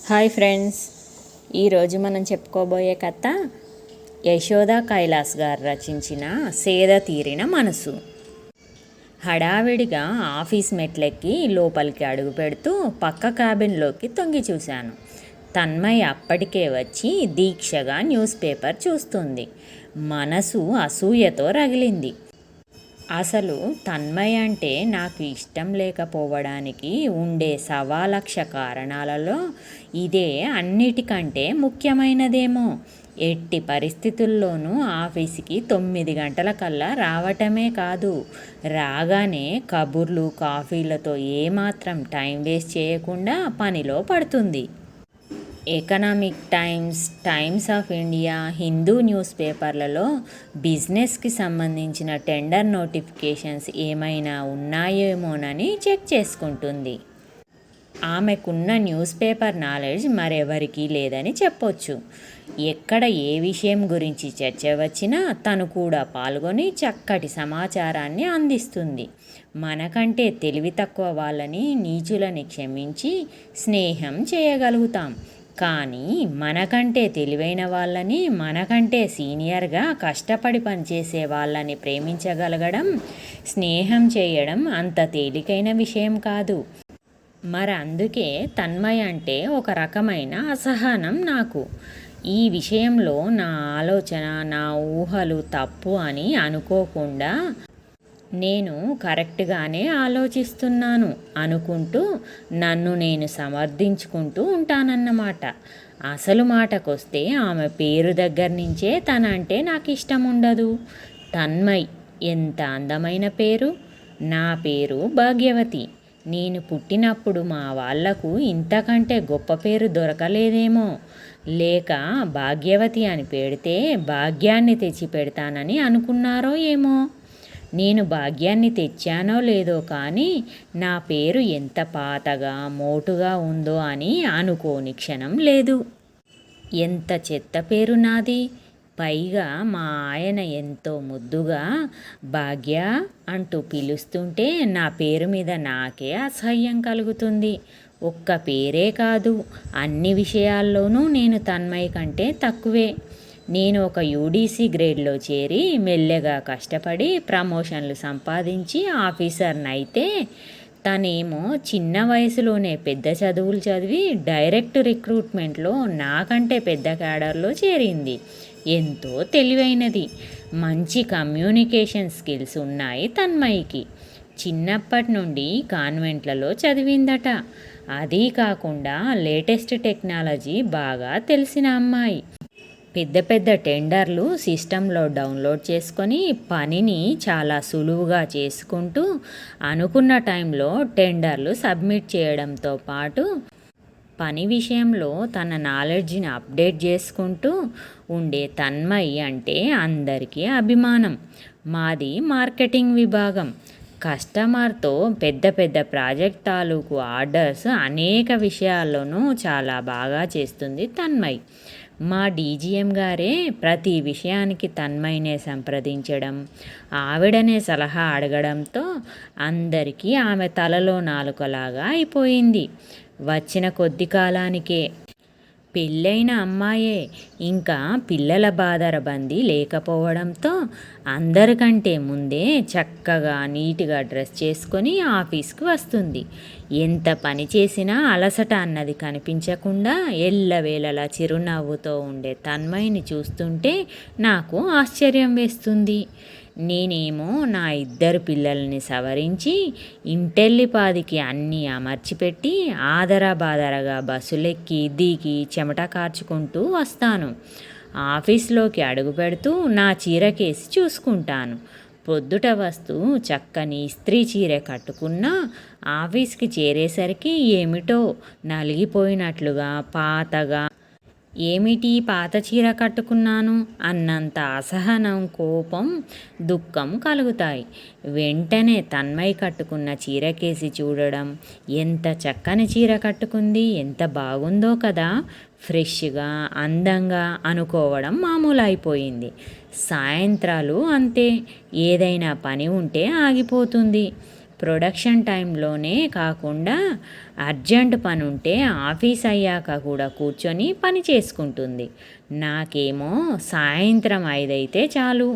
Hi friends, ఈరోజు మనం చెప్పుకోబోయే కథ యశోద కైలాస్ గారు రచించిన సేద తీరిన మనసు. హడావిడిగా ఆఫీస్ మెట్లెక్కి లోపలికి అడుగు పెడుతూ పక్క క్యాబిన్లోకి తొంగి చూశాను. తన్మయ్ అప్పటికే వచ్చి దీక్షగా న్యూస్ పేపర్ చూస్తుంది. మనసు అసూయతో రగిలింది. అసలు తన్మయ్ అంటే నాకు ఇష్టం లేకపోవడానికి ఉండే 1,00,000 కారణాలలో ఇదే అన్నిటికంటే ముఖ్యమైనదేమో. ఎట్టి పరిస్థితుల్లోనూ ఆఫీస్కి 9 గంటలకల్లా రావటమే కాదు, రాగానే కబుర్లు కాఫీలతో ఏమాత్రం టైం వేస్ట్ చేయకుండా పనిలో పడుతుంది. Economic times, times of India, Hindu news పేపర్లలో బిజినెస్కి సంబంధించిన టెండర్ నోటిఫికేషన్స్ ఏమైనా ఉన్నాయేమోనని చెక్ చేసుకుంటుంది. ఆమెకున్న న్యూస్ పేపర్ నాలెడ్జ్ మరెవరికీ లేదని చెప్పొచ్చు. ఎక్కడ ఏ విషయం గురించి చర్చ వచ్చినా తను కూడా పాల్గొని చక్కటి సమాచారాన్ని అందిస్తుంది. మనకంటే తెలివి తక్కువ వాళ్ళని, నీచులని క్షమించి స్నేహం చేయగలుగుతాం. కానీ మనకంటే తెలివైన వాళ్ళని, మనకంటే సీనియర్గా కష్టపడి పనిచేసే వాళ్ళని ప్రేమించగలగడం, స్నేహం చేయడం అంత తేలికైన విషయం కాదు. అందుకే తన్మయ్ అంటే ఒక రకమైన అసహనం నాకు. ఈ విషయంలో నా ఆలోచన, నా ఊహలు తప్పు అని అనుకోకుండా నేను కరెక్ట్గానే ఆలోచిస్తున్నాను అనుకుంటూ నన్ను నేను సమర్థించుకుంటూ ఉంటానన్నమాట. అసలు మాటకొస్తే ఆమె పేరు దగ్గర నుంచే తనంటే నాకు ఇష్టం ఉండదు. తన్మయ్ ఎంత అందమైన పేరు! నా పేరు భాగ్యవతి. నేను పుట్టినప్పుడు మా వాళ్లకు ఇంతకంటే గొప్ప పేరు దొరకలేదేమో, లేక భాగ్యవతి అని పెడితే భాగ్యాన్ని తెచ్చి పెడతానని అనుకున్నారో ఏమో. నేను భాగ్యాన్ని తెచ్చానో లేదో కానీ నా పేరు ఎంత పాతగా మోటుగా ఉందో అని అనుకోని క్షణం లేదు. ఎంత చెత్త పేరు నాది! పైగా మా ఆయన ఎంతో ముద్దుగా భాగ్య అంటూ పిలుస్తుంటే నా పేరు మీద నాకే అసహ్యం కలుగుతుంది. ఒక్క పేరే కాదు, అన్ని విషయాల్లోనూ నేను తన్మయ్ కంటే తక్కువే. నేను ఒక యూడీసీ గ్రేడ్లో చేరి మెల్లగా కష్టపడి ప్రమోషన్లు సంపాదించి ఆఫీసర్ని అయితే, తనేమో చిన్న వయసులోనే పెద్ద చదువులు చదివి డైరెక్ట్ రిక్రూట్మెంట్లో నాకంటే పెద్ద క్యాడర్లో చేరింది. ఎంతో తెలివైనది. మంచి కమ్యూనికేషన్ స్కిల్స్ ఉన్నాయి తన్మయ్యకి. చిన్నప్పటి నుండి కాన్వెంట్లలో చదివిందట. అదీ కాకుండా లేటెస్ట్ టెక్నాలజీ బాగా తెలిసిన అమ్మాయి. పెద్ద పెద్ద టెండర్లు సిస్టంలో డౌన్లోడ్ చేసుకొని పనిని చాలా సులువుగా చేసుకుంటూ అనుకున్న టైంలో టెండర్లు సబ్మిట్ చేయడంతో పాటు పని విషయంలో తన నాలెడ్జ్ని అప్డేట్ చేసుకుంటూ ఉండే తన్మయ్ అంటే అందరికీ అభిమానం. మాది మార్కెటింగ్ విభాగం. కస్టమర్తో పెద్ద పెద్ద ప్రాజెక్ట్ తాలూకు ఆర్డర్స్ అనేక విషయాల్లోనూ చాలా బాగా చేస్తుంది తన్మయ్. మా డీజీఎం గారే ప్రతి విషయానికి తన్మయ్నే సంప్రదించడం, ఆవిడనే సలహా అడగడంతో అందరికీ ఆమె తలలో నాలుకలాగా అయిపోయింది. వచ్చిన కొద్ది కాలానికే పెళ్ళైన అమ్మాయే, ఇంకా పిల్లల బాదరబందీ లేకపోవడంతో అందరికంటే ముందే చక్కగా నీట్గా డ్రెస్ చేసుకొని ఆఫీస్కి వస్తుంది. ఎంత పని చేసినా అలసట అన్నది కనిపించకుండా ఎల్లవేళలా చిరునవ్వుతో ఉండే తన్మయ్ని చూస్తుంటే నాకు ఆశ్చర్యం వేస్తుంది. నేనేమో నా 2 పిల్లల్ని సవరించి ఇంటెల్లిపాదికి అన్నీ అమర్చిపెట్టి ఆదరబాదరగా బస్సులెక్కి దిగి చెమట కార్చుకుంటూ వస్తాను. ఆఫీస్లోకి అడుగు పెడుతూ నా చీరకేసి చూసుకుంటాను. పొద్దుట వస్తూ చక్కని ఇస్త్రీ చీర కట్టుకున్నా ఆఫీస్కి చేరేసరికి ఏమిటో నలిగిపోయినట్లుగా పాతగా, ఏమిటి పాత చీర కట్టుకున్నాను అన్నంత అసహనం, కోపం, దుఃఖం కలుగుతాయి. వెంటనే తన్మయ్ కట్టుకున్న చీరకేసి చూడడం, ఎంత చక్కని చీర కట్టుకుంది, ఎంత బాగుందో కదా, ఫ్రెష్గా అందంగా అనుకోవడం మామూలు అయిపోయింది. సాయంత్రాలు అంతే. ఏదైనా పని ఉంటే ఆగిపోతుంది. ప్రొడక్షన్ టైంలోనే కాకుండా అర్జెంట్ పని ఉంటే ఆఫీస్ అయ్యాక కూడా కూర్చొని పని చేసుకుంటుంది. నాకేమో సాయంత్రం 5 అయితే చాలు,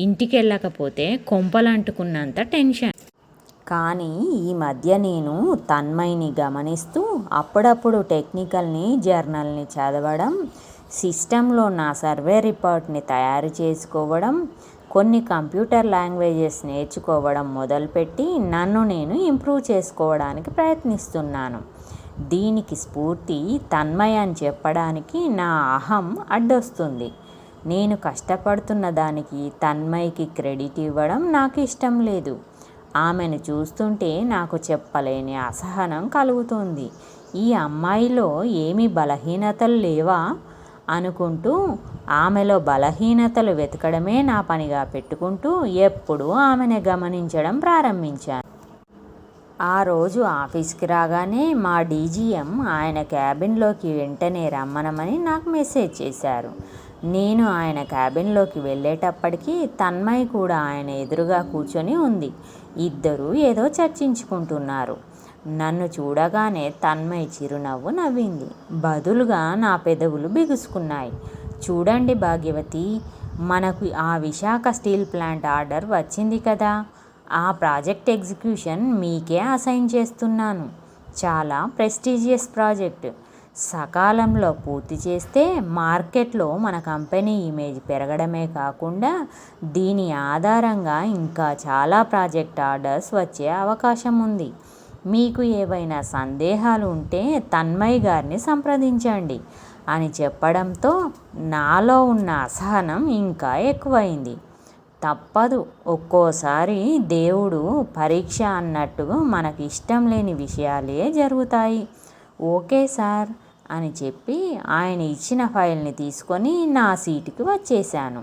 ఇంటికి వెళ్ళకపోతే కొంపలంటుకున్నంత టెన్షన్. కానీ ఈ మధ్య నేను తన్మయ్ని గమనిస్తూ అప్పుడప్పుడు టెక్నికల్ని జర్నల్ని చదవడం, సిస్టంలో నా సర్వే రిపోర్ట్ని తయారు చేసుకోవడం, కొన్ని కంప్యూటర్ లాంగ్వేజెస్ నేర్చుకోవడం మొదలుపెట్టి నన్ను నేను ఇంప్రూవ్ చేసుకోవడానికి ప్రయత్నిస్తున్నాను. దీనికి స్ఫూర్తి తన్మయ్ అని చెప్పడానికి నా అహం అడ్డొస్తుంది. నేను కష్టపడుతున్న దానికి తన్మయ్కి క్రెడిట్ ఇవ్వడం నాకు ఇష్టం లేదు. ఆమెను చూస్తుంటే నాకు చెప్పలేని అసహనం కలుగుతుంది. ఈ అమ్మాయిలో ఏమీ బలహీనతలు లేవా అనుకుంటూ ఆమెలో బలహీనతలు వెతకడమే నా పనిగా పెట్టుకుంటూ ఎప్పుడూ ఆమెను గమనించడం ప్రారంభించాను. ఆ రోజు ఆఫీస్కి రాగానే మా డీజీఎం ఆయన క్యాబిన్లోకి వెంటనే రమ్మనమని నాకు మెసేజ్ చేశారు. నేను ఆయన క్యాబిన్లోకి వెళ్ళేటప్పటికీ తన్మయ్ కూడా ఆయన ఎదురుగా కూర్చొని ఉంది. ఇద్దరూ ఏదో చర్చించుకుంటున్నారు. నన్ను చూడగానే తన్మయ్ చిరునవ్వు నవ్వింది. బదులుగా నా పెదవులు బిగుసుకున్నాయి. చూడండి భాగ్యవతి, మనకు ఆ విశాఖ స్టీల్ ప్లాంట్ ఆర్డర్ వచ్చింది కదా, ఆ ప్రాజెక్ట్ ఎగ్జిక్యూషన్ మీకే అసైన్ చేస్తున్నాను. చాలా ప్రెస్టీజియస్ ప్రాజెక్ట్. సకాలంలో పూర్తి చేస్తే మార్కెట్లో మన కంపెనీ ఇమేజ్ పెరగడమే కాకుండా దీని ఆధారంగా ఇంకా చాలా ప్రాజెక్ట్ ఆర్డర్స్ వచ్చే అవకాశం ఉంది. మీకు ఏవైనా సందేహాలు ఉంటే తన్మయ్ గారిని సంప్రదించండి అని చెప్పడంతో నాలో ఉన్న అసహనం ఇంకా ఎక్కువైంది. తప్పదు, ఒక్కోసారి దేవుడు పరీక్ష అన్నట్టుగా మనకి ఇష్టం లేని విషయాలే జరుగుతాయి. ఓకే సార్ అని చెప్పి ఆయన ఇచ్చిన ఫైల్ని తీసుకొని నా సీటుకి వచ్చేశాను.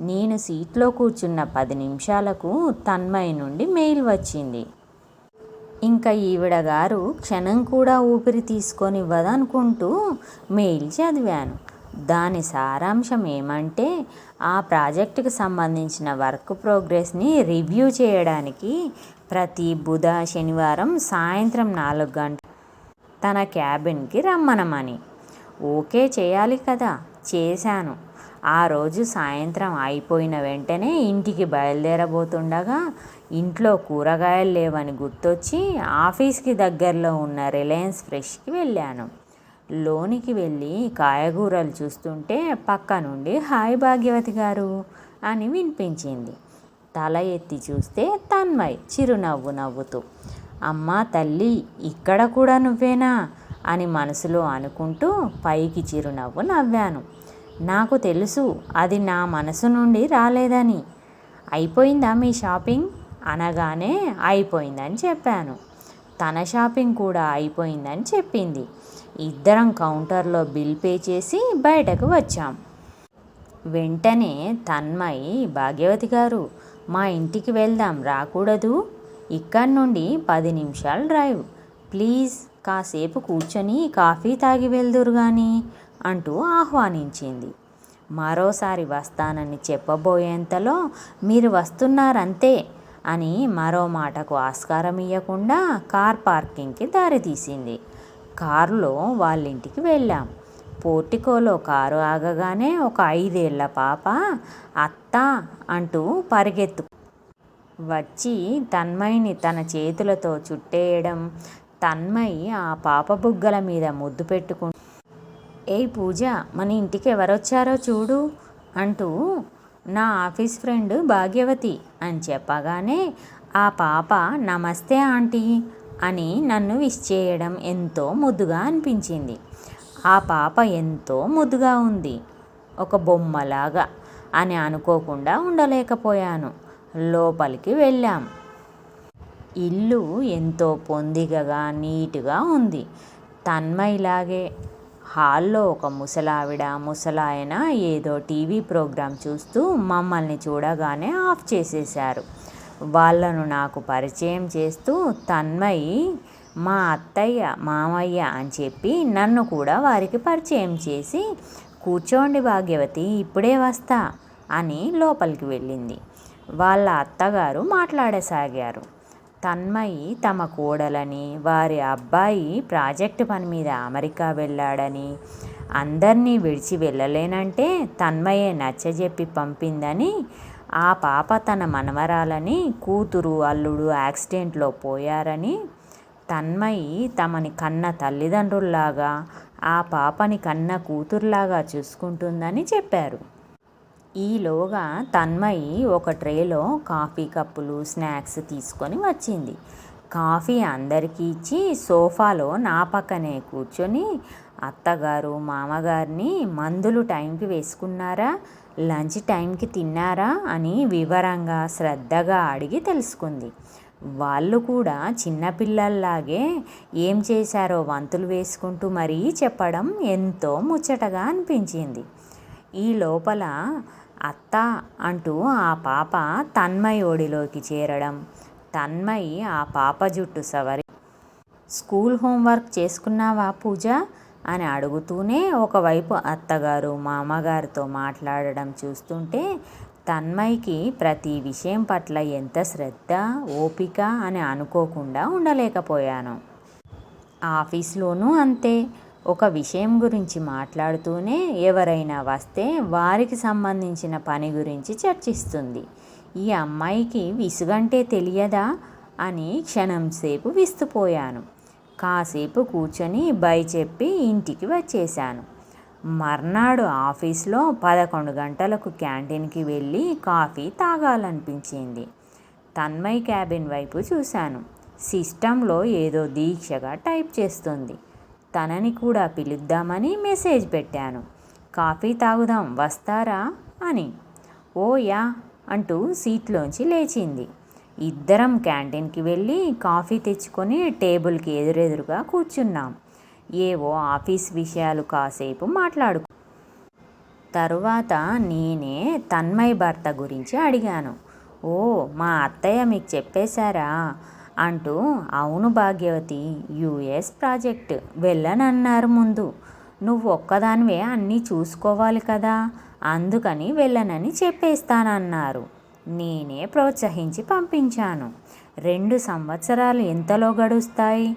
నేను సీట్లో కూర్చున్న 10 నిమిషాలకు తన్మయ్ నుండి మెయిల్ వచ్చింది. ఇంకా ఈవిడ గారు క్షణం కూడా ఊపిరి తీసుకొనివ్వదనుకుంటూ మెయిల్ చదివాను. దాని సారాంశం ఏమంటే, ఆ ప్రాజెక్టుకు సంబంధించిన వర్క్ ప్రోగ్రెస్ని రివ్యూ చేయడానికి ప్రతి బుధ శనివారం సాయంత్రం 4 గంటలకు తన క్యాబిన్కి రమ్మనమని. ఓకే చేయాలి కదా, చేశాను. ఆ రోజు సాయంత్రం అయిపోయిన వెంటనే ఇంటికి బయలుదేరబోతుండగా ఇంట్లో కూరగాయలు లేవని గుర్తొచ్చి ఆఫీస్కి దగ్గరలో ఉన్న రిలయన్స్ ఫ్రెష్కి వెళ్ళాను. లోనికి వెళ్ళి కాయగూరలు చూస్తుంటే పక్క నుండి హాయ్ భాగ్యవతి గారు అని వినిపించింది. తల ఎత్తి చూస్తే తన్మయ్ చిరునవ్వు నవ్వుతూ, అమ్మా తల్లి, ఇక్కడ కూడా నువ్వేనా అని మనసులో అనుకుంటూ పైకి చిరునవ్వు నవ్వాను. నాకు తెలుసు అది నా మనసు నుండి రాలేదని. అయిపోయిందా మీ షాపింగ్ అనగానే అయిపోయిందని చెప్పాను. తన షాపింగ్ కూడా అయిపోయిందని చెప్పింది. ఇద్దరం కౌంటర్లో బిల్ పే చేసి బయటకు వచ్చాం. వెంటనే తన్మయ్, భాగ్యవతి గారు, మా ఇంటికి వెళ్దాం రాకూడదు? ఇక్కడి నుండి 10 నిమిషాల డ్రైవ్. ప్లీజ్ కాసేపు కూర్చొని కాఫీ తాగి వెళ్దురు కానీ అంటూ ఆహ్వానించింది. మరోసారి వస్తానని చెప్పబోయేంతలో మీరు వస్తున్నారంతే అని మరో మాటకు ఆస్కారం ఇవ్వకుండా కార్ పార్కింగ్కి దారితీసింది. కారులో వాళ్ళింటికి వెళ్ళాం. పోర్టికోలో కారు ఆగగానే ఒక 5 ఏళ్ల పాప అత్త అంటూ పరిగెత్తు వచ్చి తన్మయ్ని తన చేతులతో చుట్టేయడం, తన్మయ్ ఆ పాప బుగ్గల మీద ముద్దు పెట్టుకుంటూ, ఏయ్ పూజ, మన ఇంటికి ఎవరొచ్చారో చూడు అంటూ నా ఆఫీస్ ఫ్రెండ్ భాగ్యవతి అని చెప్పగానే ఆ పాప నమస్తే ఆంటీ అని నన్ను విష్ చేయడం ఎంతో ముద్దుగా అనిపించింది. ఆ పాప ఎంతో ముద్దుగా ఉంది, ఒక బొమ్మలాగా అని అనుకోకుండా ఉండలేకపోయాను. లోపలికి వెళ్ళాం. ఇల్లు ఎంతో పొందికగా నీటుగా ఉంది. తన్మయ్లాగే హాల్లో ఒక ముసలాయన ఏదో టీవీ ప్రోగ్రాం చూస్తూ మమ్మల్ని చూడగానే ఆఫ్ చేసేశారు. వాళ్ళను నాకు పరిచయం చేస్తూ తన్మయ్ మా అత్తయ్య మామయ్య అని చెప్పి నన్ను కూడా వారికి పరిచయం చేసి, కూర్చోండి భాగ్యవతి, ఇప్పుడే వస్తా అని లోపలికి వెళ్ళింది. వాళ్ళ అత్తగారు మాట్లాడసాగారు. తన్మయి తమ కోడలని, వారి అబ్బాయి ప్రాజెక్టు పని మీద అమెరికా వెళ్ళాడని, అందరినీ విడిచి వెళ్ళలేనంటే తన్మయే నచ్చజెప్పి పంపిందని, ఆ పాప తన మనవరాలని, కూతురు అల్లుడు యాక్సిడెంట్లో పోయారని, తన్మయి తమని కన్న తల్లిదండ్రుల్లాగా ఆ పాపని కన్న కూతురులాగా చూసుకుంటుందని చెప్పారు. ఈలోగా తన్మయి ఒక ట్రేలో కాఫీ కప్పులు, స్నాక్స్ తీసుకొని వచ్చింది. కాఫీ అందరికీ ఇచ్చి సోఫాలో నా పక్కనే కూర్చొని, అత్తగారు మామగారిని మందులు టైంకి వేసుకున్నారా, లంచ్ టైంకి తిన్నారా అని వివరంగా శ్రద్ధగా అడిగి తెలుసుకుంది. వాళ్ళు కూడా చిన్నపిల్లల్లాగే ఏం చేశారో వంతులు వేసుకుంటూ మరీ చెప్పడం ఎంతో ముచ్చటగా అనిపించింది. ఈ లోపల అత్త అంటూ ఆ పాప తన్మయి ఒడిలోకి చేరడం, తన్మయి ఆ పాప జుట్టు సవరి, స్కూల్ హోంవర్క్ చేసుకున్నావా పూజ అని అడుగుతూనే ఒకవైపు అత్తగారు మామగారితో మాట్లాడడం చూస్తుంటే తన్మయికి ప్రతి విషయం పట్ల ఎంత శ్రద్ధ, ఓపిక అని అనుకోకుండా ఉండలేకపోయాను. ఆఫీస్లోనూ అంతే. ఒక విషయం గురించి మాట్లాడుతూనే ఎవరైనా వస్తే వారికి సంబంధించిన పని గురించి చర్చిస్తుంది. ఈ అమ్మాయికి విసుగంటే తెలియదా అని క్షణంసేపు విస్తుపోయాను. కాసేపు కూర్చొని బై చెప్పి ఇంటికి వచ్చేశాను. మర్నాడు ఆఫీస్లో 11 గంటలకు క్యాంటీన్కి వెళ్ళి కాఫీ తాగాలనిపించింది. తన్మయి క్యాబిన్ వైపు చూశాను. సిస్టంలో ఏదో దీక్షగా టైప్ చేస్తుంది. తనని కూడా పిలుద్దామని మెసేజ్ పెట్టాను. కాఫీ తాగుదాం వస్తారా అని. ఓ యా అంటూ సీట్లోంచి లేచింది. ఇద్దరం క్యాంటీన్కి వెళ్ళి కాఫీ తెచ్చుకొని టేబుల్కి ఎదురెదురుగా కూర్చున్నాం. ఏవో ఆఫీస్ విషయాలు కాసేపు మాట్లాడుకు. తరువాత నేనే తన్మయి భర్త గురించి అడిగాను. ఓ మా అత్తయ్య మీకు చెప్పేశారా అంటూ, అవును భాగ్యవతి, యుఎస్ ప్రాజెక్ట్ వెళ్ళనన్నారు. ముందు నువ్వు ఒక్కదానివే అన్నీ చూసుకోవాలి కదా, అందుకని వెళ్ళనని చెప్పేస్తానన్నారు. నేనే ప్రోత్సహించి పంపించాను. 2 సంవత్సరాలు ఎంతలో గడుస్తాయి,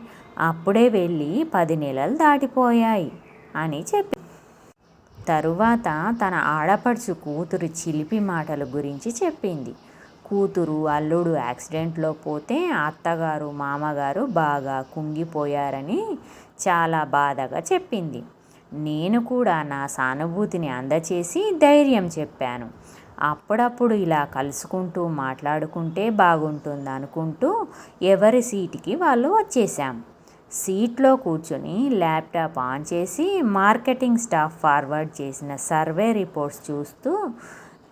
అప్పుడే వెళ్ళి 10 నెలలు దాటిపోయాయి అని చెప్పి, తరువాత తన ఆడపడుచు కూతురు చిలిపి మాటల గురించి చెప్పింది. కూతురు అల్లుడు యాక్సిడెంట్లో పోతే అత్తగారు మామగారు బాగా కుంగిపోయారని చాలా బాధగా చెప్పింది. నేను కూడా నా సానుభూతిని అందచేసి ధైర్యం చెప్పాను. అప్పుడప్పుడు ఇలా కలుసుకుంటూ మాట్లాడుకుంటే బాగుంటుంది అనుకుంటూ ఎవరి సీటుకి వాళ్ళు వచ్చేసాం. సీట్లో కూర్చొని ల్యాప్టాప్ ఆన్ చేసి మార్కెటింగ్ స్టాఫ్ ఫార్వర్డ్ చేసిన సర్వే రిపోర్ట్స్ చూస్తూ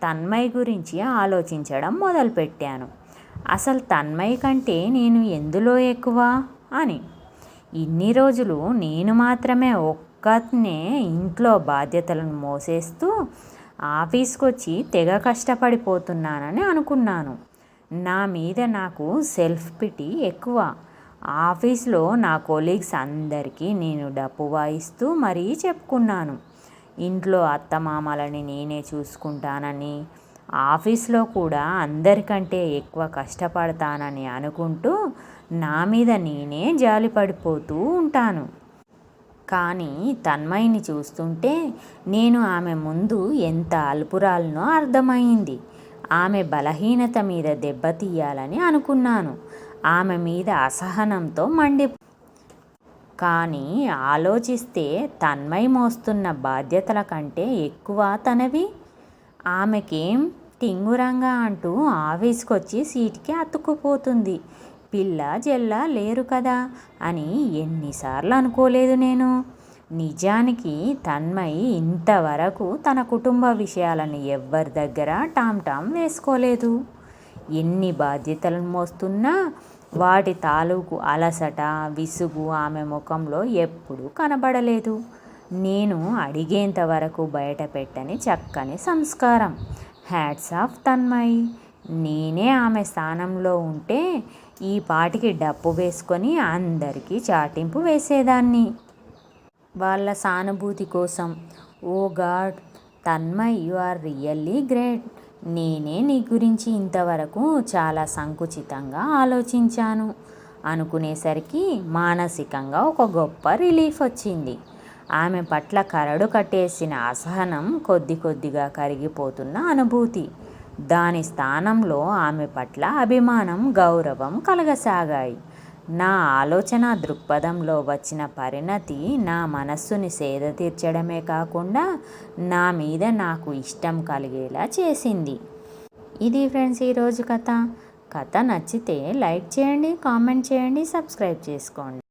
తన్మయి గురించి ఆలోచించడం మొదలుపెట్టాను. అసలు తన్మయి కంటే నేను ఎందులో ఎక్కువ అని. ఇన్ని రోజులు నేను మాత్రమే ఒక్కనే ఇంట్లో బాధ్యతలను మోసేస్తూ ఆఫీస్కొచ్చి తెగ కష్టపడిపోతున్నానని అనుకున్నాను. నా మీద నాకు సెల్ఫ్ పిటీ ఎక్కువ. ఆఫీస్లో నా కొలీగ్స్ అందరికీ నేను డప్పు వాయిస్తూ మరీ చెప్పుకున్నాను. ఇంట్లో అత్తమామలని నేనే చూసుకుంటానని, ఆఫీస్లో కూడా అందరికంటే ఎక్కువ కష్టపడతానని అనుకుంటూ నా మీద నేనే జాలిపడిపోతూ ఉంటాను. కానీ తన్మయిని చూస్తుంటే నేను ఆమె ముందు ఎంత అల్పురాలనో అర్థమైంది. ఆమె బలహీనత మీద దెబ్బతీయాలని అనుకున్నాను. ఆమె మీద అసహనంతో కానీ ఆలోచిస్తే తన్మయి మోస్తున్న బాధ్యతల కంటే ఎక్కువ తనవి. ఆమెకేం టింగురంగా అంటూ ఆఫీస్కొచ్చి సీటుకి అతుక్కుపోతుంది. పిల్ల జల్ల లేరు కదా అని ఎన్నిసార్లు అనుకోలేదు నేను. నిజానికి తన్మయి ఇంతవరకు తన కుటుంబ విషయాలను ఎవ్వరి దగ్గర టామ్ వేసుకోలేదు. ఎన్ని బాధ్యతలను మోస్తున్నా వాటి తాలూకు అలసట, విసుగు ఆమె ముఖంలో ఎప్పుడూ కనబడలేదు. నేను అడిగేంత వరకు బయట పెట్టని చక్కని సంస్కారం. Hats off Tanmayi. నేనే ఆమె స్థానంలో ఉంటే ఈ పాటికి డప్పు వేసుకొని అందరికీ చాటింపు వేసేదాన్ని వాళ్ళ సానుభూతి కోసం. Oh god, Tanmay, you are really great. నేనే నీ గురించి ఇంతవరకు చాలా సంకుచితంగా ఆలోచించాను అనుకునేసరికి మానసికంగా ఒక గొప్ప రిలీఫ్ వచ్చింది. ఆమె పట్ల కరడు కట్టేసిన అసహనం కొద్ది కొద్దిగా కరిగిపోతున్న అనుభూతి. దాని స్థానంలో ఆమె పట్ల అభిమానం, గౌరవం కలగసాగాయి. నా ఆలోచన దృక్పథంలో వచ్చిన పరిణతి నా మనస్సుని సేద తీర్చడమే కాకుండా నా మీద నాకు ఇష్టం కలిగేలా చేసింది. ఇది ఫ్రెండ్స్ ఈరోజు కథ. కథ నచ్చితే లైక్ చేయండి, కామెంట్ చేయండి, సబ్స్క్రైబ్ చేసుకోండి.